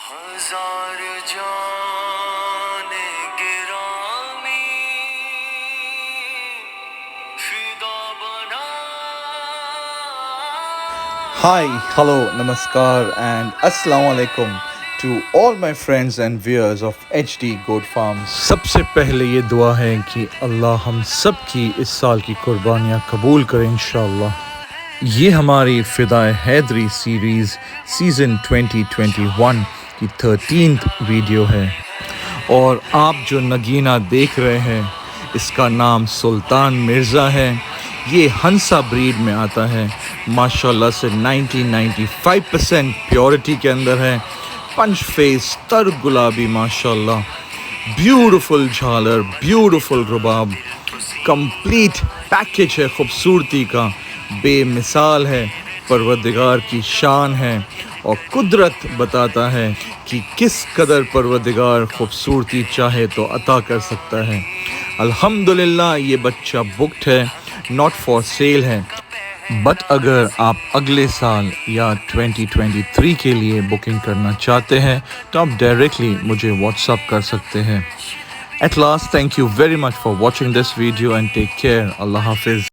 Hi, hello, namaskar and assalamu alaikum to all my friends and viewers of HD Goat Farms. सबसे पहले ये दुआ है कि अल्लाह हम सब की इस साल की कुर्बानियाँ कबूल करें इंशाअल्लाह। ये हमारी फिदा हैदरी सीरीज़ सीज़न 2021 की 13th वीडियो है और आप जो नगीना देख रहे हैं इसका नाम सुल्तान मिर्ज़ा है। ये हंसा ब्रीड में आता है, माशाल्लाह से 95% प्योरिटी के अंदर है। पंच फेस तर गुलाबी माशाल्लाह, ब्यूटीफुल झालर, ब्यूटीफुल रुबाब, कंप्लीट पैकेज है खूबसूरती का, बेमिसाल है, परवरदिगार की शान है और कुदरत बताता है कि किस कदर परवरदिगार खूबसूरती चाहे तो अता कर सकता है। अल्हम्दुलिल्लाह ये बच्चा बुक्ड है, नॉट फॉर सेल है, बट अगर आप अगले साल या 2023 के लिए बुकिंग करना चाहते हैं तो आप डायरेक्टली मुझे व्हाट्सअप कर सकते हैं। At last, thank you very much for watching this video and take care. Allah हाफिज़।